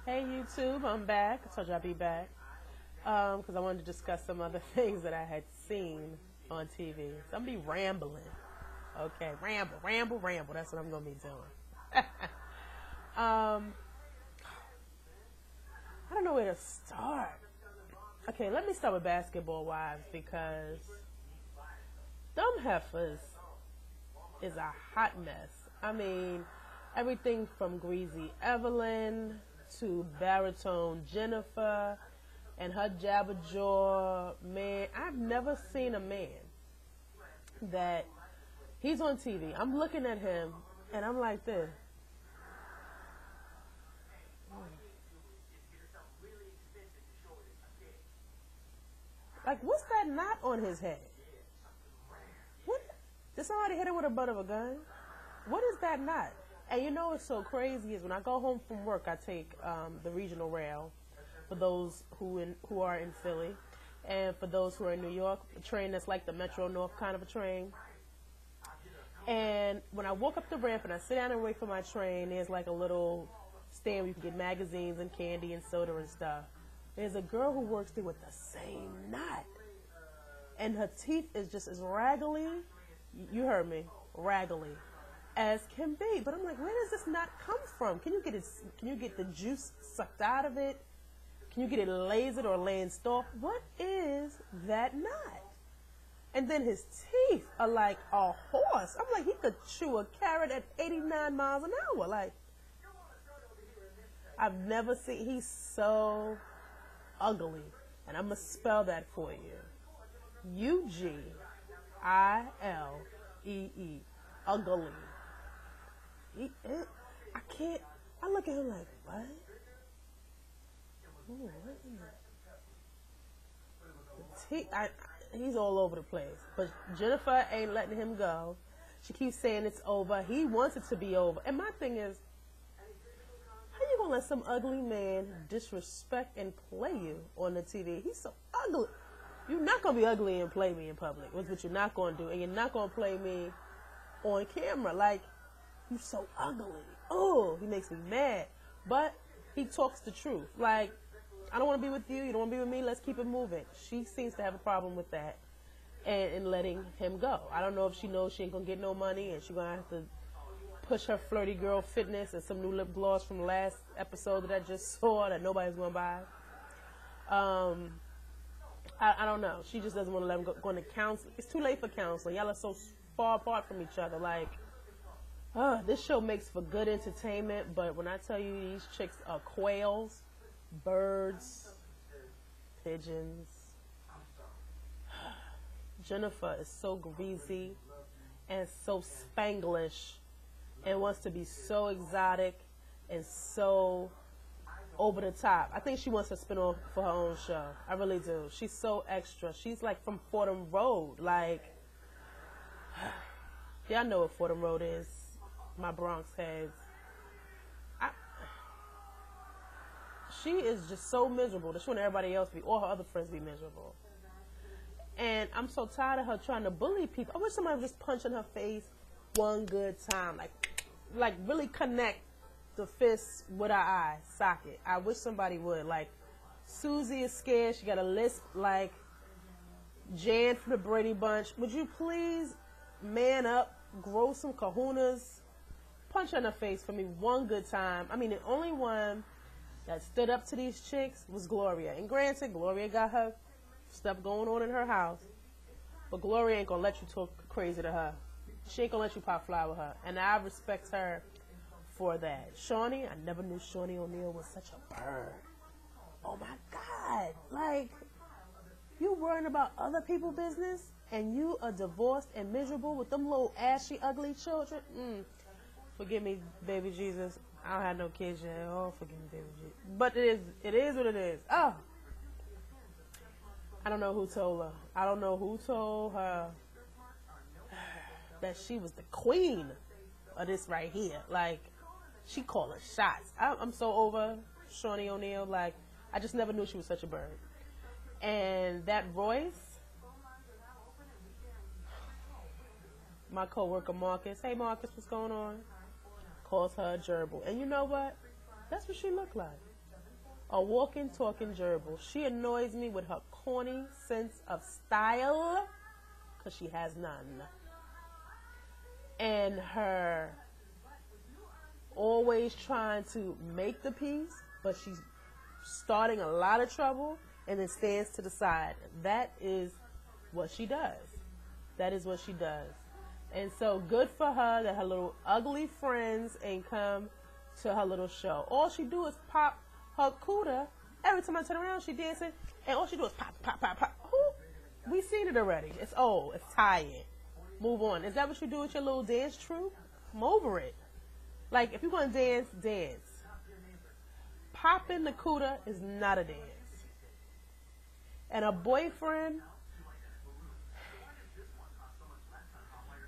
Hey YouTube, I'm back. I told you I'd be back because I wanted to discuss some other things that I had seen on TV. So I'm gonna be rambling. Okay, ramble. That's what I'm gonna be doing. I don't know where to start. Okay, let me start with Basketball Wives because Dumb Heifers is a hot mess. I mean, everything from Greasy Evelyn to Baritone Jennifer and her jabberjaw. Man, I've never seen a man that he's on TV. I'm looking at him and I'm like this. Like, what's that knot on his head? What? Did somebody hit him with a butt of a gun? What is that knot? And you know what's so crazy is when I go home from work, I take the regional rail for those who are in Philly, and for those who are in New York, a train that's like the Metro North kind of a train. And when I walk up the ramp and I sit down and wait for my train, there's like a little stand where you can get magazines and candy and soda and stuff. There's a girl who works there with the same knot, and her teeth is just as raggedy. You heard me, raggedy as can be. But I'm like, where does this knot come from? Can you get it? Can you get the juice sucked out of it? Can you get it lasered or lanced off? What is that knot? And then his teeth are like a horse. I'm like, he could chew a carrot at 89 miles an hour. Like, I've never seen. He's so ugly, and I'm gonna spell that for you. Uglee, ugly. I can't. I look at him like, what? Ooh, what is it? He's all over the place. But Jennifer ain't letting him go. She keeps saying it's over. He wants it to be over. And my thing is, how you gonna let some ugly man disrespect and play you on the TV? He's so ugly. You're not gonna be ugly and play me in public. That's what you're not gonna do. And you're not gonna play me on camera. Like, you're so ugly. Oh, he makes me mad. But he talks the truth. Like, I don't want to be with you. You don't want to be with me. Let's keep it moving. She seems to have a problem with that and letting him go. I don't know if she knows she ain't going to get no money and she's going to have to push her flirty girl fitness and some new lip gloss from the last episode that I just saw that nobody's going to buy. I don't know. She just doesn't want to let him go into counseling. It's too late for counseling. Y'all are so far apart from each other. Like, this show makes for good entertainment, but when I tell you these chicks are quails, birds, pigeons. Jennifer is so greasy and so Spanglish and wants to be so exotic and so over the top. I think she wants to spin off for her own show. I really do. She's so extra. She's like from Fordham Road. Like, y'all know what Fordham Road is. My Bronx heads. She is just so miserable that she wants everybody else to be, all her other friends be miserable. And I'm so tired of her trying to bully people. I wish somebody would just punch in her face one good time. Like really connect the fist with her eye socket. I wish somebody would. Like, Susie is scared. She got a lisp like Jan from the Brady Bunch. Would you please man up, grow some kahunas, punch her in the face for me one good time? I mean, the only one that stood up to these chicks was Gloria. And granted, Gloria got her stuff going on in her house. But Gloria ain't going to let you talk crazy to her. She ain't going to let you pop fly with her. And I respect her for that. Shawnee, I never knew Shawnee O'Neal was such a bird. Oh, my God. Like, you worrying about other people's business and you are divorced and miserable with them little ashy, ugly children? Forgive me, baby Jesus. I don't have no kids yet. Oh, forgive me, baby Jesus. But it is what it is. Oh. I don't know who told her. I don't know who told her that she was the queen of this right here. Like, she called her shots. I'm so over Shawnee O'Neal. Like, I just never knew she was such a bird. And that voice, my coworker Marcus. Hey, Marcus, what's going on? Calls her a gerbil. And you know what? That's what she looked like. A walking, talking gerbil. She annoys me with her corny sense of style, because she has none. And her always trying to make the peace, but she's starting a lot of trouble and then stands to the side. That is what she does. That is what she does. And so good for her that her little ugly friends ain't come to her little show. All she do is pop her cooter. Every time I turn around, she dancing, and all she do is pop, pop, pop, pop. Who? We seen it already. It's old. It's tired. Move on. Is that what you do with your little dance troupe? Come over it. Like, if you want to dance, dance. Popping the cooter is not a dance. And a boyfriend,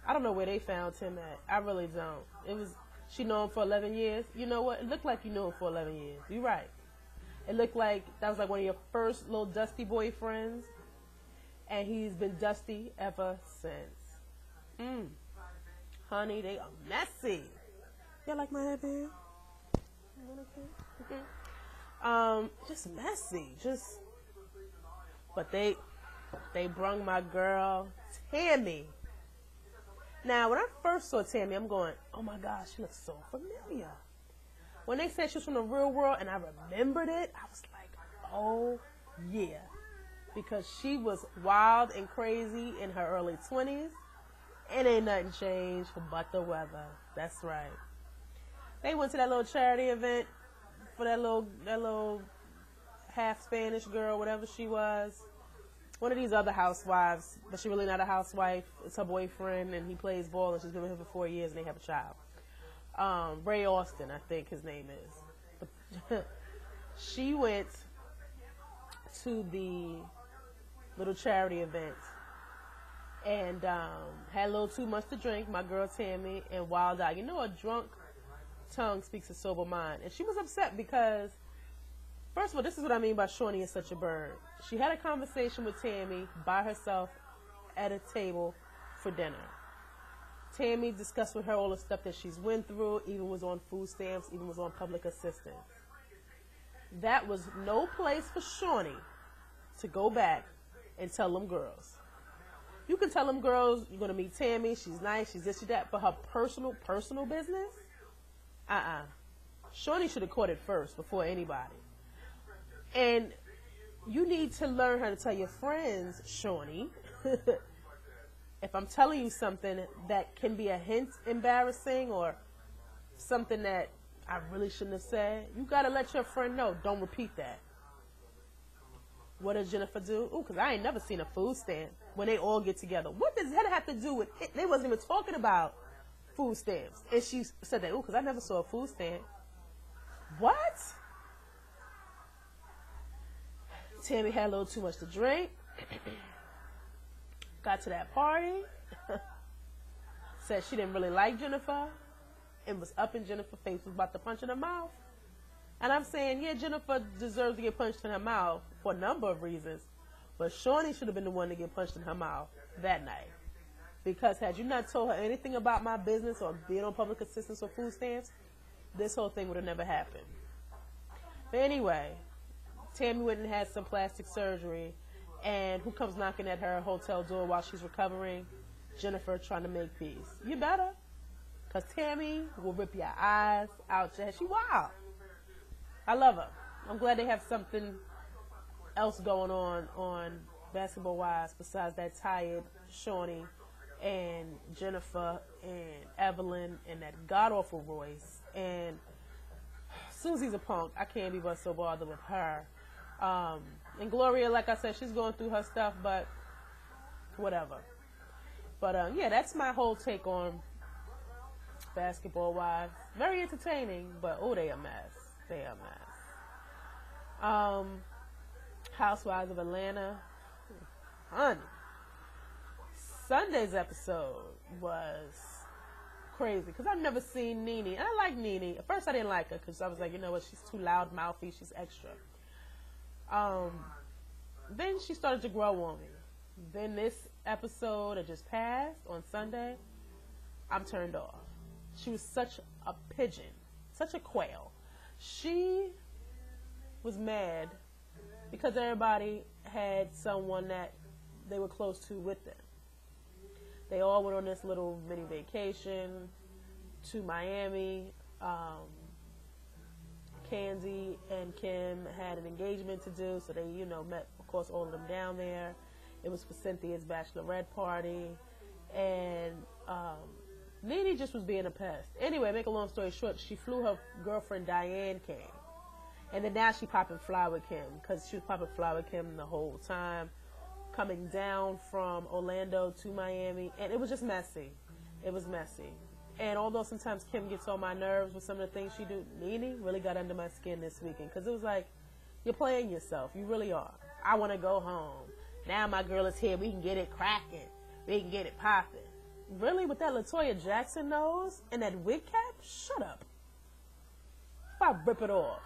I don't know where they found him at. I really don't. She knew him for 11 years. You know what? It looked like you knew him for 11 years. You're right. It looked like that was like one of your first little dusty boyfriends. And he's been dusty ever since. Honey, they are messy. Y'all like my headband? Just messy. But they brung my girl, Tammy. Now, when I first saw Tammy, I'm going, oh my gosh, she looks so familiar. When they said she was from the real world and I remembered it, I was like, oh yeah. Because she was wild and crazy in her early 20s. And ain't nothing changed but the weather. That's right. They went to that little charity event for that little half Spanish girl, whatever she was. One of these other housewives, but she's really not a housewife. It's her boyfriend, and he plays ball, and she's been with him for 4 years, and they have a child. Ray Austin, I think his name is. But she went to the little charity event and had a little too much to drink, my girl Tammy, and wild out. You know, a drunk tongue speaks a sober mind. And she was upset because, first of all, this is what I mean by Shawnee is such a bird. She had a conversation with Tammy by herself at a table for dinner. Tammy discussed with her all the stuff that she's went through, even was on food stamps, even was on public assistance. That was no place for Shawnee to go back and tell them girls. You can tell them girls, you're going to meet Tammy, she's nice, she's this, she's that, but her personal business? Shawnee should have caught it first before anybody. And you need to learn how to tell your friends, Shawnee, if I'm telling you something that can be a hint embarrassing or something that I really shouldn't have said, you got to let your friend know, don't repeat that. What does Jennifer do? Ooh, because I ain't never seen a food stamp when they all get together. What does that have to do with it? They wasn't even talking about food stamps. And she said that, ooh, because I never saw a food stamp. What? Tammy had a little too much to drink. Got to that party. Said she didn't really like Jennifer. And was up in Jennifer's face, was about to punch in her mouth. And I'm saying, yeah, Jennifer deserves to get punched in her mouth for a number of reasons. But Shawnee should have been the one to get punched in her mouth that night. Because had you not told her anything about my business or being on public assistance or food stamps, this whole thing would have never happened. But anyway, Tammy went and had some plastic surgery. And who comes knocking at her hotel door while she's recovering? Jennifer trying to make peace. You better. Because Tammy will rip your eyes out your head. She wild. I love her. I'm glad they have something else going on basketball-wise besides that tired Shawnee and Jennifer and Evelyn and that god-awful Royce. And Susie's a punk. I can't be but so bothered with her. And Gloria, like I said, she's going through her stuff, but whatever. But, yeah, that's my whole take on basketball-wise. Very entertaining, but, oh, they a mess. They a mess. Housewives of Atlanta. Honey. Sunday's episode was crazy because I've never seen Nene. And I like Nene. At first I didn't like her because I was like, you know what, she's too loud, mouthy, she's extra. Then she started to grow on me. Then this episode that just passed on Sunday, I'm turned off. She was such a pigeon, such a quail. She was mad because everybody had someone that they were close to with them. They all went on this little mini vacation to Miami. Candy and Kim had an engagement to do, so they, met, of course, all of them down there. It was for Cynthia's bachelorette party, and Nene just was being a pest. Anyway, make a long story short, she flew her girlfriend Diane came, and then now she popping fly with Kim, because she was popping fly with Kim the whole time, coming down from Orlando to Miami, and it was just messy. It was messy. And although sometimes Kim gets on my nerves with some of the things she do, Nene really got under my skin this weekend, because it was like, you're playing yourself. You really are. I want to go home. Now my girl is here. We can get it cracking. We can get it popping. Really? With that LaToya Jackson nose and that wig cap? Shut up. If I rip it off.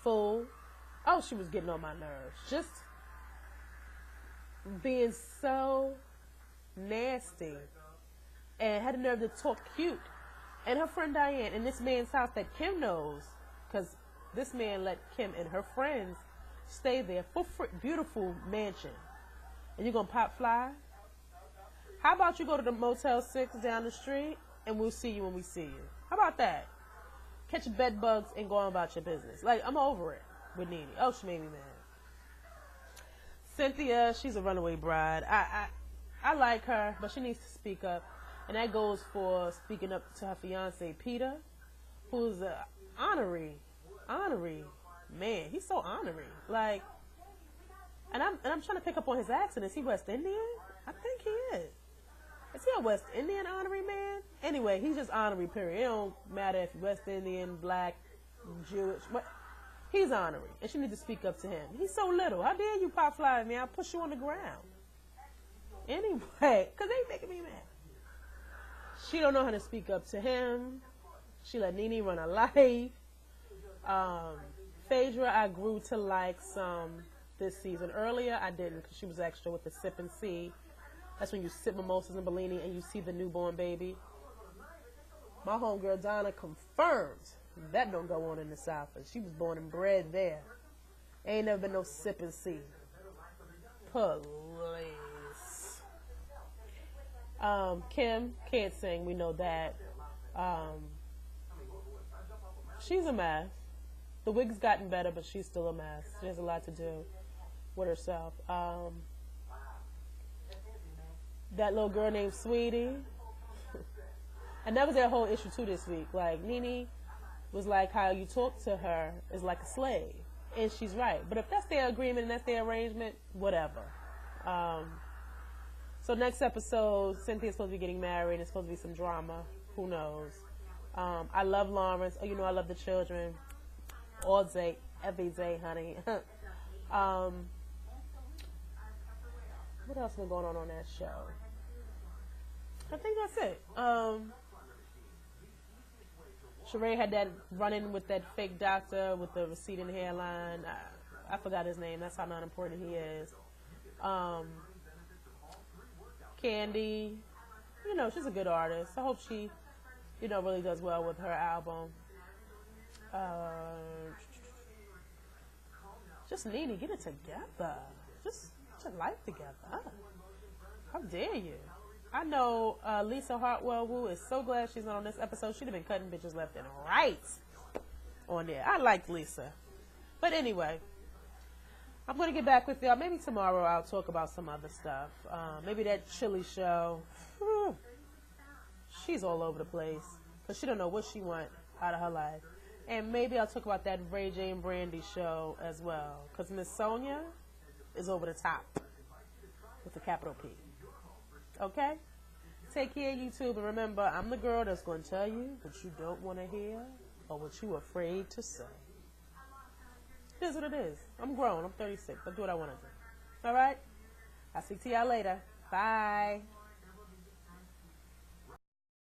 Fool. Oh, she was getting on my nerves. Just being so nasty. And had the nerve to talk cute. And her friend Diane in this man's house that Kim knows, because this man let Kim and her friends stay there for free. Beautiful mansion. And you're going to pop fly? How about you go to the Motel 6 down the street and we'll see you when we see you? How about that? Catch your bed bugs and go on about your business. Like, I'm over it with Nene. Oh, she made me mad. Cynthia, she's a runaway bride. I like her, but she needs to speak up. And that goes for speaking up to her fiance, Peter, who's an honorary man. He's so honorary. Like, and I'm trying to pick up on his accent. Is he West Indian? I think he is. Is he a West Indian honorary man? Anyway, he's just honorary, period. It don't matter if he's West Indian, black, Jewish. But he's honorary, and she needs to speak up to him. He's so little. How dare you pop fly at me? I'll push you on the ground. Anyway, because they making me mad. She don't know how to speak up to him. She let Nene run her life. Phaedra, I grew to like some this season. Earlier, I didn't, because she was extra with the sip and see. That's when you sip mimosas and Bellini and you see the newborn baby. My homegirl Donna confirmed that don't go on in the South. She was born and bred there. Ain't never been no sip and see. Police. Kim can't sing. We know that. She's a mess. The wig's gotten better, but she's still a mess. She has a lot to do with herself. That little girl named Sweetie. And that was their whole issue too this week. Like, Nene was like, how you talk to her is like a slave. And she's right. But if that's their agreement and that's their arrangement, whatever. So next episode, Cynthia's supposed to be getting married. It's supposed to be some drama. Who knows? I love Lawrence. Oh, you know I love the children. All day, every day, honey. What else was going on that show? I think that's it. Sheree had that run-in with that fake doctor with the receding hairline. I forgot his name. That's how not important he is. Candy, she's a good artist. I hope she, really does well with her album. Just Nene, get it together. Just get your life together. How dare you? I know Lisa Hartwell-Wu is so glad she's not on this episode. She'd have been cutting bitches left and right on there. I liked Lisa. But anyway, I'm going to get back with y'all. Maybe tomorrow I'll talk about some other stuff. Maybe that Chili show. Whew. She's all over the place because she don't know what she wants out of her life. And maybe I'll talk about that Ray J and Brandy show as well, because Miss Sonia is over the top with a capital P. Okay? Take care, YouTube. And remember, I'm the girl that's going to tell you what you don't want to hear or what you're afraid to say. It is what it is. I'm grown. I'm 36. I do what I want to do. All right? I'll see to y'all later. Bye.